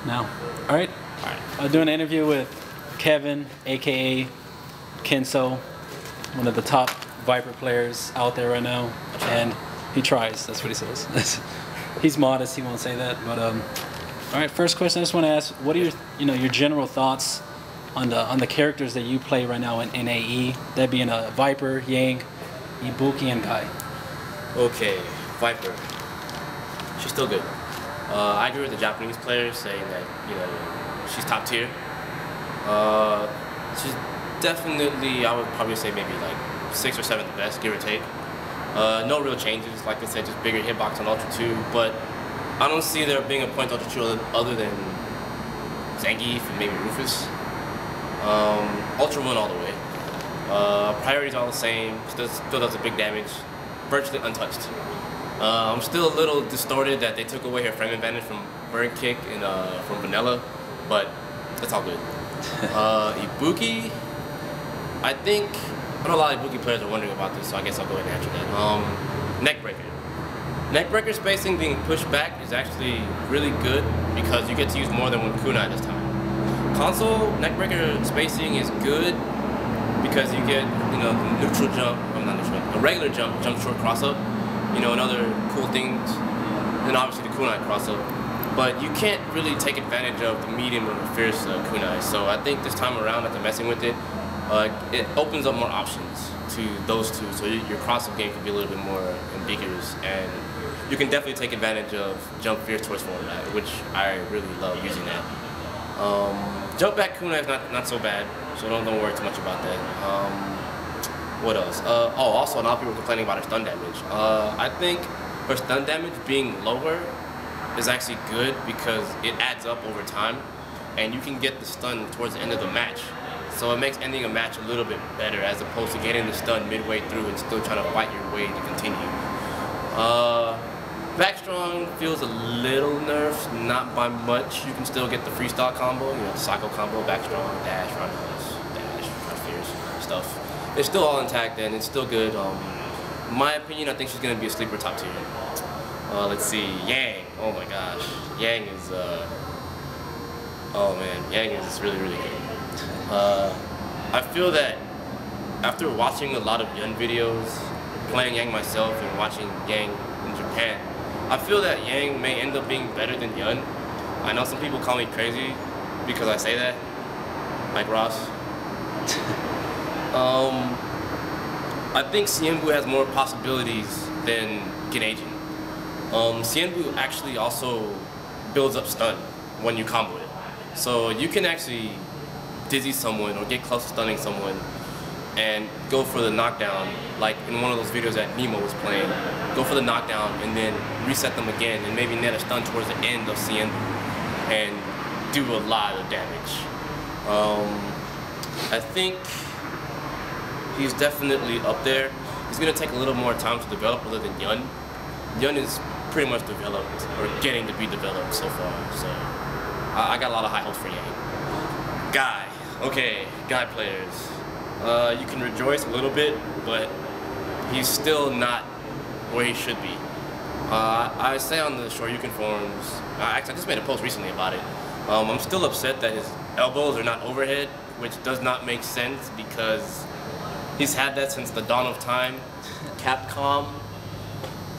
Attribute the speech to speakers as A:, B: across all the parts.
A: Now. All right. I'm doing an interview with Kevin, aka Kensou, one of the top Viper players out there right now, and he tries. That's what he says. He's modest. He won't say that. But all right. First question, I just want to ask: what are your general thoughts on the characters that you play right now in AE? That being a Viper, Yang, Ibuki, and Guy.
B: Okay, Viper. She's still good. I agree with the Japanese players saying that she's top tier. She's definitely, I would probably say maybe like 6th or 7th best, give or take. No real changes, like I said, just bigger hitbox on Ultra 2, but I don't see there being a point to Ultra 2 other than Zangief and maybe Rufus. Ultra 1 all the way. Priorities all the same, still does a big damage, virtually untouched. I'm still a little distorted that they took away her frame advantage from Burn Kick and from Vanilla, but it's all good. Ibuki, I know a lot of Ibuki players are wondering about this, so I guess I'll go ahead and answer that. Neckbreaker. Neckbreaker spacing being pushed back is actually really good because you get to use more than one kunai this time. Console neckbreaker spacing is good because you get the neutral jump, not neutral, the regular jump short cross up, and other cool things, and obviously the kunai cross up. But you can't really take advantage of the medium or the fierce kunai. So I think this time around, after messing with it, it opens up more options to those two. So your cross-up game can be a little bit more ambiguous, and you can definitely take advantage of jump fierce towards forward, which I really love using that. Jump back kunai is not so bad, so don't worry too much about that. What else? Also a lot of people complaining about her stun damage. I think her stun damage being lower is actually good because it adds up over time, and you can get the stun towards the end of the match. So it makes ending a match a little bit better as opposed to getting the stun midway through and still trying to fight your way to continue. Back strong feels a little nerfed, not by much. You can still get the freestyle combo, cycle combo, back strong, dash, roundhouse, dash, fierce stuff. It's still all intact and it's still good. In my opinion, I think she's gonna be a sleeper top tier. Let's see, Yang. Oh my gosh, Yang is Yang is really good. I feel that after watching a lot of Yun videos, playing Yang myself and watching Yang in Japan, I feel that Yang may end up being better than Yun. I know some people call me crazy because I say that, like Ross. I think Cienbu has more possibilities than Genajin. Cienbu actually also builds up stun when you combo it. So you can actually dizzy someone or get close to stunning someone and go for the knockdown, like in one of those videos that Nemo was playing. Go for the knockdown and then reset them again and maybe net a stun towards the end of Cienbu and do a lot of damage. I think he's definitely up there. He's going to take a little more time to develop other than Yun. Yun is pretty much developed, or getting to be developed so far, so I got a lot of high hopes for Yang. Guy. Okay, Guy players. You can rejoice a little bit, but he's still not where he should be. I say on the Shoryuken forums, actually I just made a post recently about it. I'm still upset that his elbows are not overhead, which does not make sense because he's had that since the dawn of time. Capcom.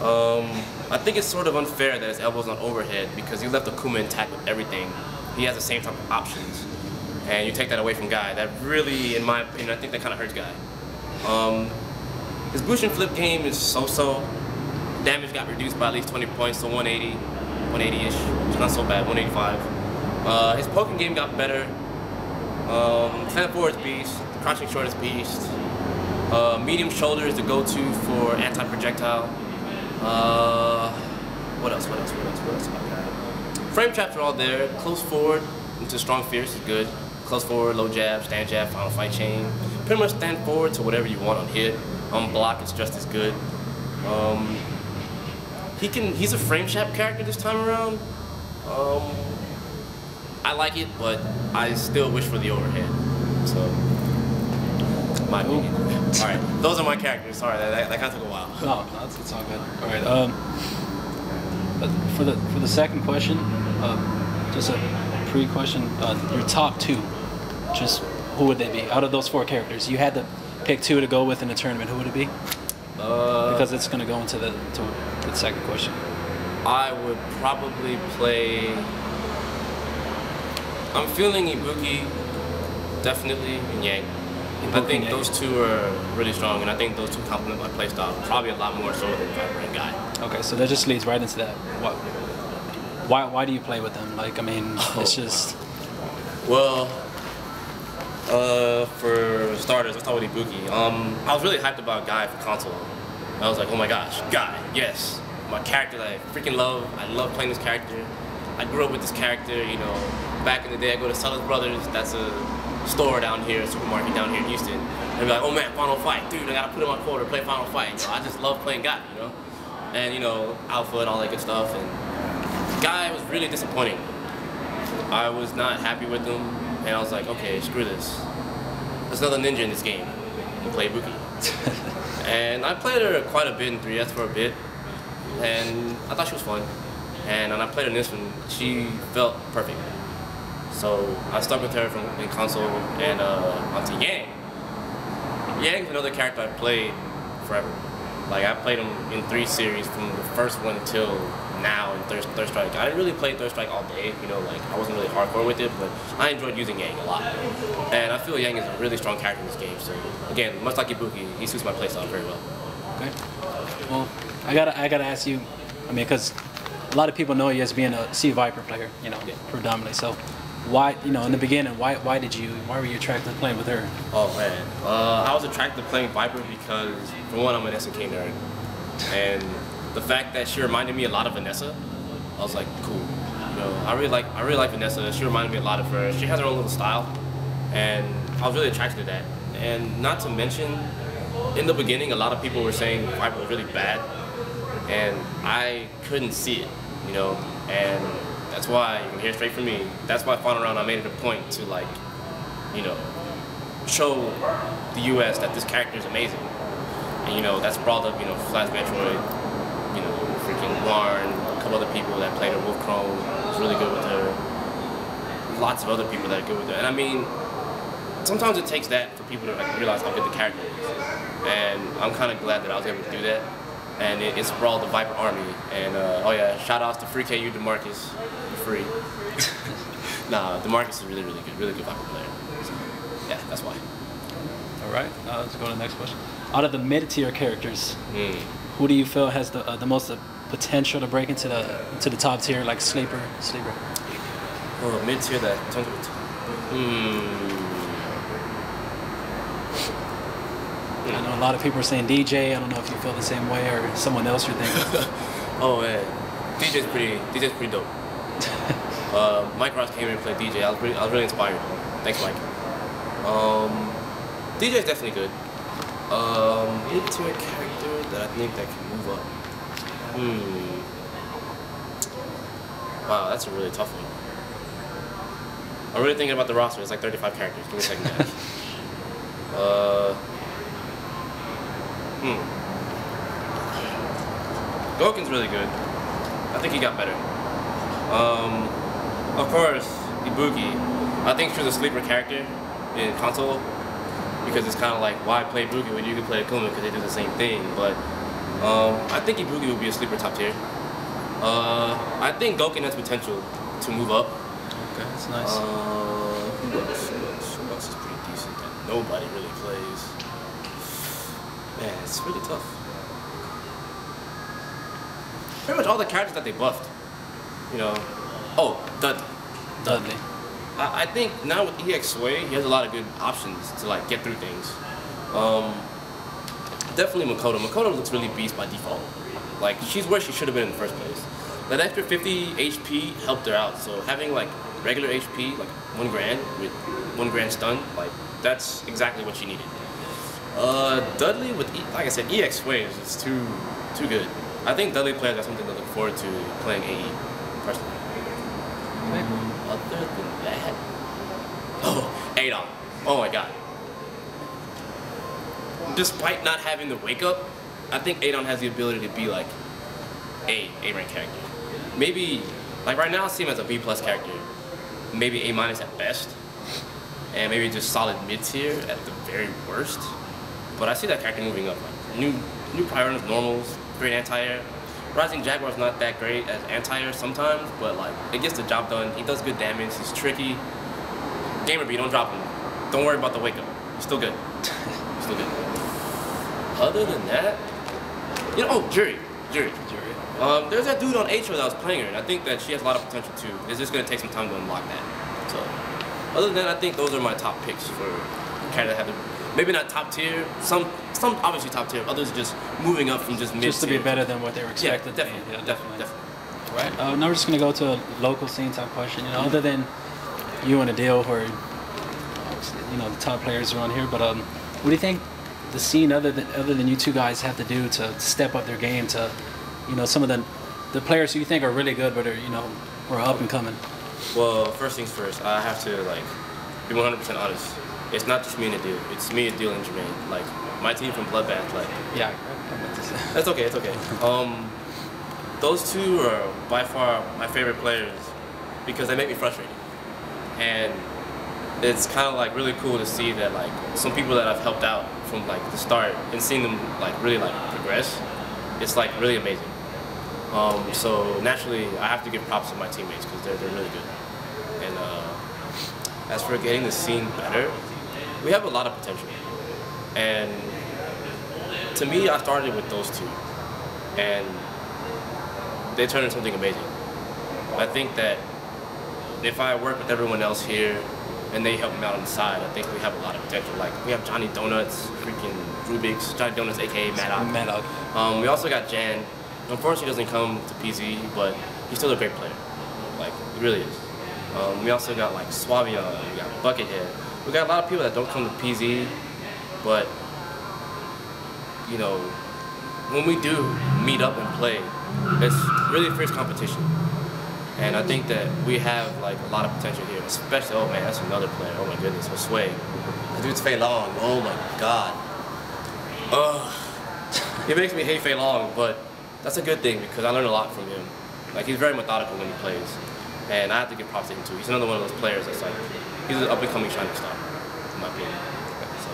B: I think it's sort of unfair that his elbow's not overhead because he left Akuma intact with everything. He has the same type of options. And you take that away from Guy. That really, in my opinion, I think that kind of hurts Guy. His Bushin flip game is so-so. Damage got reduced by at least 20 points to 180, 180-ish. It's not so bad, 185. His poking game got better. Stand forward is beast. Crouching short is beast. Medium shoulder is the go-to for anti-projectile. What else about that? Frame traps are all there. Close forward into strong fierce is good. Close forward, low jab, stand jab, final fight chain. Pretty much stand forward to whatever you want on hit. On block, it's just as good. He's a frame trap character this time around. I like it, but I still wish for the overhead. So, my opinion. All right, those are my characters. Sorry, that kind of took a while.
A: No, it's all good. All right. For the second question, just a pre-question. Your top two, just who would they be? Out of those 4 characters, you had to pick 2 to go with in the tournament. Who would it be? Because it's gonna go into the second question.
B: I would probably play. I'm feeling Ibuki, definitely, and Yang. I think those 2 are really strong, and I think those 2 complement my playstyle probably a lot more so than Viper and Guy.
A: Okay, so that just leads right into that. Why do you play with them? Like, I mean, it's just.
B: Well, for starters, let's talk with Ibuki. I was really hyped about Guy for console. I was like, oh my gosh, Guy, yes, my character that I freaking love. I love playing this character. I grew up with this character, you know. Back in the day, I go to Sellers Brothers. That's a store down here, a supermarket down here in Houston. And be like, oh man, Final Fight, dude, I gotta put in my quota to play Final Fight. You know, I just love playing Guy, you know, and you know, Alpha and all that good stuff. And Guy was really disappointing. I was not happy with him, and I was like, okay, screw this. There's another ninja in this game. And play Ibuki. And I played her quite a bit in 3S for a bit, and I thought she was fun. And when I played her in this one, she felt perfect. So I stuck with her in console and onto Yang. Yang's another character I played forever. Like I played him in 3 series from the first one till now in Third Strike. I didn't really play Third Strike all day, you know, like I wasn't really hardcore with it, but I enjoyed using Yang a lot. And I feel Yang is a really strong character in this game. So again, much like Ibuki, he suits my playstyle very well.
A: Okay. Well, I gotta ask you. I mean, because a lot of people know you as being a c.viper player, you know, predominantly. So. Why, you know, in the beginning, why were you attracted to playing with her?
B: Oh man, I was attracted to playing Viper because, for one, I'm an SNK nerd, and the fact that she reminded me a lot of Vanessa, I was like, cool. You know, I really like Vanessa. She reminded me a lot of her. She has her own little style, and I was really attracted to that. And not to mention, in the beginning, a lot of people were saying Viper was really bad, and I couldn't see it, you know, and. That's why, you can hear straight from me, that's why final round I made it a point to like, you know, show the US that this character is amazing. And you know, that's brought up, you know, Flash Metroid, you know, freaking Warren, a couple other people that played her, Wolf Chrome was really good with her. Lots of other people that are good with her. And I mean, sometimes it takes that for people to like realize how good the character is. And I'm kind of glad that I was able to do that. And it sprawled the Viper army. And oh yeah, shout outs to Free KU DeMarcus. Free. Nah, DeMarcus is really good Viper player. So, yeah, that's why.
A: All right, let's go to the next question. Out of the mid-tier characters, who do you feel has the most potential to break into the top tier, like Sleeper?
B: Oh, mid-tier that.
A: I know a lot of people are saying DJ. I don't know if you feel the same way or someone else you're thinking.
B: Oh man, DJ's pretty dope. Mike Ross came in and played DJ. I was really inspired. Thanks, Mike. DJ's definitely good. Mid-tier character that I think that can move up. Wow, that's a really tough one. I'm really thinking about the roster. It's like 35 characters. Give me a second, guys. Goken's really good. I think he got better. Of course, Ibuki. I think she was a sleeper character in console because it's kind of like, why play Ibuki when you can play Akuma because they do the same thing. But I think Ibuki would be a sleeper top tier. I think Goken has potential to move up.
A: Okay, that's nice.
B: Who else is pretty decent that nobody really plays? Man, it's really tough. Pretty much all the characters that they buffed. You know. Oh, Dudley. I think now with EX Sway, he has a lot of good options to like get through things. Definitely Makoto. Makoto looks really beast by default. Like she's where she should have been in the first place. That extra 50 HP helped her out. So having like regular HP, like 1 grand with 1 grand stun, like that's exactly what she needed. Dudley with like I said, EX Sway is just too good. I think Dudley players got something to look forward to playing AE personally. Other than that, oh, Adon. Oh my god. Despite not having the wake up, I think Adon has the ability to be like A rank character. Maybe like right now I see him as a B+ character. maybe A- at best, and maybe just solid mid-tier at the very worst. But I see that character moving up. Like new priorities, normals, great anti-air. Rising Jaguar's not that great as anti-air sometimes, but like it gets the job done. He does good damage. He's tricky. Gamer B, don't drop him. Don't worry about the wake up. He's still good. He's still good. Other than that, you know, oh, Jury. There's that dude on Atro that was playing her, and I think that she has a lot of potential too. It's just gonna take some time to unlock that. So, other than that, I think those are my top picks for kind of have the, maybe not top tier. Some obviously top tier. Others just moving up from just mid.
A: Just to be better than what they were expected.
B: Yeah, definitely. Yeah, definitely.
A: Right. Now we're just gonna go to a local scene type question. You know, other than you and Adil, who are you know the top players around here, but what do you think the scene other than you two guys have to do to step up their game to, you know, some of the players who you think are really good but are, you know, are up and coming?
B: Well, first things first, I have to like be 100% honest. It's not just me and Adil. It's me, Adil, and Jermaine. Like my team from Bloodbath. Like
A: yeah,
B: that's okay. It's okay. Those two are by far my favorite players because they make me frustrated, and it's kind of like really cool to see that like some people that I've helped out from like the start and seeing them like really like progress. It's like really amazing. So naturally, I have to give props to my teammates because they're really good. And as for getting the scene better, we have a lot of potential. And to me, I started with those two, and they turned into something amazing. I think that if I work with everyone else here and they help me out on the side, I think we have a lot of potential. Like we have Johnny Donuts, freaking Rubik's, Johnny Donuts, aka Maddock. We also got Jan. Unfortunately, he doesn't come to PZ, but he's still a great player. Like he really is. We also got like Swabian, we got Buckethead. We got a lot of people that don't come to PZ, but you know, when we do meet up and play, it's really fierce competition. And I think that we have like a lot of potential here, especially, oh man, that's another player, oh my goodness, Josue. The dude's Fei Long, oh my god. It makes me hate Fei Long, but that's a good thing because I learned a lot from him. Like he's very methodical when he plays. And I have to give props to him too. He's another one of those players that's like, he's an up-and-coming shining star, in my opinion. So,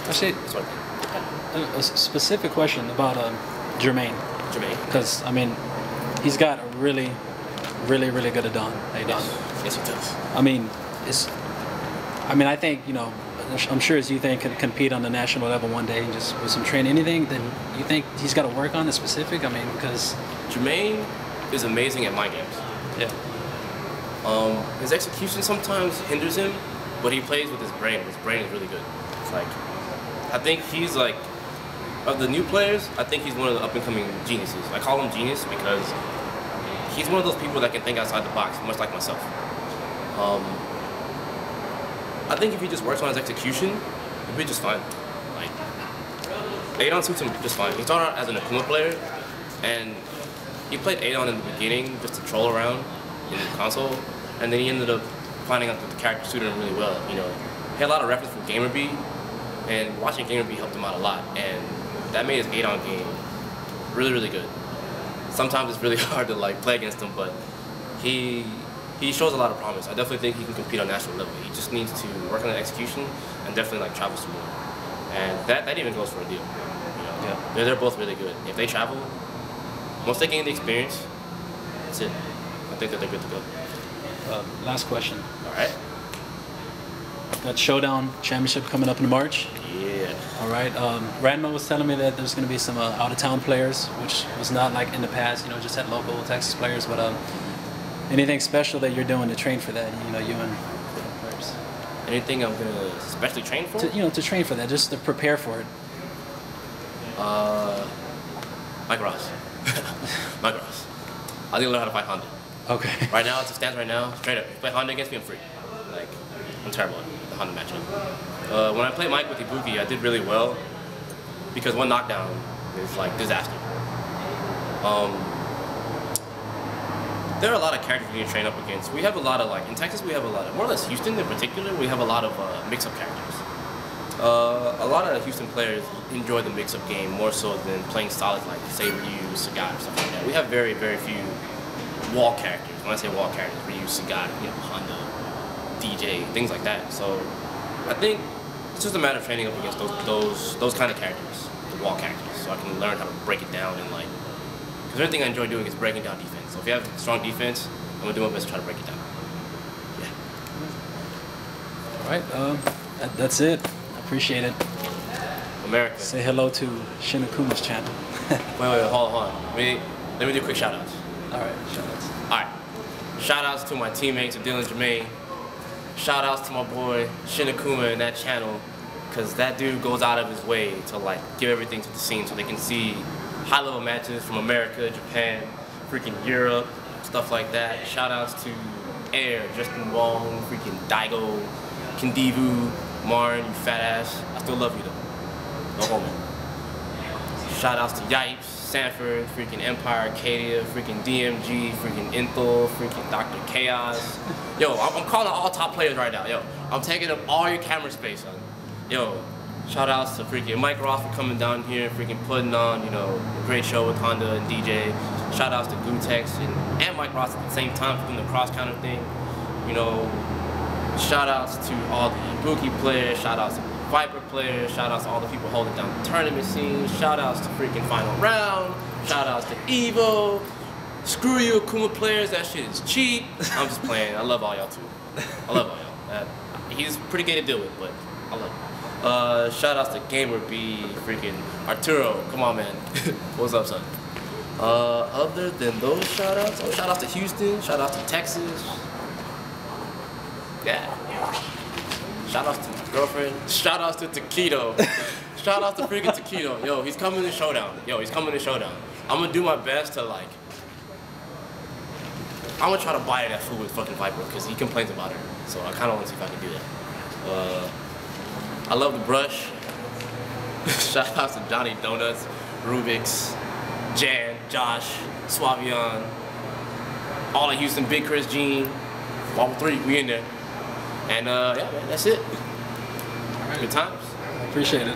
A: actually, a specific question about Jermaine. Because, I mean, he's got a really good Adon.
B: Yes, he does.
A: I mean, I think, you know, I'm sure as you think can compete on the national level one day, just with some training, anything, then you think he's got to work on the specific? I mean, because
B: Jermaine is amazing at mind games.
A: Yeah.
B: His execution sometimes hinders him, but he plays with his brain. His brain is really good. It's like, I think he's like, of the new players, I think he's one of the up-and-coming geniuses. I call him genius because he's one of those people that can think outside the box, much like myself. I think if he just works on his execution, he'll be just fine. Like, Adon suits him just fine. He started out as an Akuma player, and he played Adon in the beginning just to troll around in the console, and then he ended up finding out that the character suited him really well. You know, he had a lot of reference from Gamer B, and watching Gamer B helped him out a lot, and that made his Adon game really good. Sometimes it's really hard to like play against him, but he shows a lot of promise. I definitely think he can compete on national level. He just needs to work on the execution and definitely like travel some more. And that even goes for a deal. You know,
A: yeah.
B: They're both really good. If they travel, once they gain the experience, that's it. I think that they're good to go.
A: Last question.
B: All right.
A: Got Showdown Championship coming up in March.
B: Yeah.
A: All right. Ranma was telling me that there's going to be some out-of-town players, which was not like in the past. You know, just had local Texas players. But anything special that you're doing to train for that? You know, you and players.
B: Anything I'm gonna especially train for?
A: To train for that, just to prepare for it.
B: Mike Ross. Mike Ross. I need to learn how to fight Honda.
A: Okay.
B: Right now, as it stands right now, straight up, if you play Honda against me, I'm free. Like, I'm terrible at the Honda matchup. When I played Mike with Ibuki, I did really well because one knockdown is like disaster. There are a lot of characters we need to train up against. We have a lot of, like, in Texas we have a lot of, more or less Houston in particular, we have a lot of mix-up characters. A lot of Houston players enjoy the mix-up game more so than playing solid, like, say, Ryu, Sagat, stuff like that. We have very few wall characters. When I say wall characters, Ryu, Sagat, you know, Honda, DJ, things like that. So I think it's just a matter of training up against those kind of characters, the wall characters, so I can learn how to break it down and like. Because everything I enjoy doing is breaking down defense. So if you have strong defense, I'm gonna do my best to try to break it down. Yeah.
A: All right, that's it. I appreciate it.
B: America.
A: Say hello to Shinakuma's channel.
B: wait, hold on. Let me do quick shout outs.
A: All right, shout outs.
B: All right. Shout outs to my teammates, Dylan Jermaine. Shout outs to my boy Shinakuma in that channel, because that dude goes out of his way to like give everything to the scene so they can see high-level matches from America, Japan, freaking Europe, stuff like that. Shout outs to Air, Justin Wong, freaking Daigo, Kindivu, Marn, you fat ass. I still love you though. No homo. Shout outs to Yipes, Sanford, freaking Empire, Arcadia, freaking DMG, freaking Inthel, freaking Dr. Chaos. Yo, I'm calling all top players right now. Yo, I'm taking up all your camera space, son. Yo, shout outs to freaking Mike Ross for coming down here and freaking putting on, you know, a great show with Honda and DJ. Shout outs to Gutex and Mike Ross at the same time for doing the cross counter thing. You know, shout outs to all the Ibuki players, shout outs to the Viper players, shout outs to all the people holding down the tournament scene, shout outs to freaking Final Round, shout outs to Evo. Screw you Akuma players, that shit is cheap. I'm just playing, I love all y'all too. I love all y'all. He's pretty gay to deal with, but I love him. Shout outs to Gamer B, freaking Arturo, come on man. What's up, son? Other than those shout outs, shout outs to Houston, shout outs to Texas. Yeah. Shout outs to my girlfriend. Shout outs to Taquito. Shout outs to freaking Taquito. Yo, he's coming to Showdown. I'm gonna do my best to like. I'm gonna try to buy that food with fucking Viper because he complains about it. So I kind of want to see if I can do that. I love the brush. Shout outs to Johnny Donuts, Rubik's, Jan, Josh, Suavion, all of Houston, Big Chris, Gene, Wobble 3, we in there. And yeah, man, that's it. All right. Good times.
A: I appreciate it.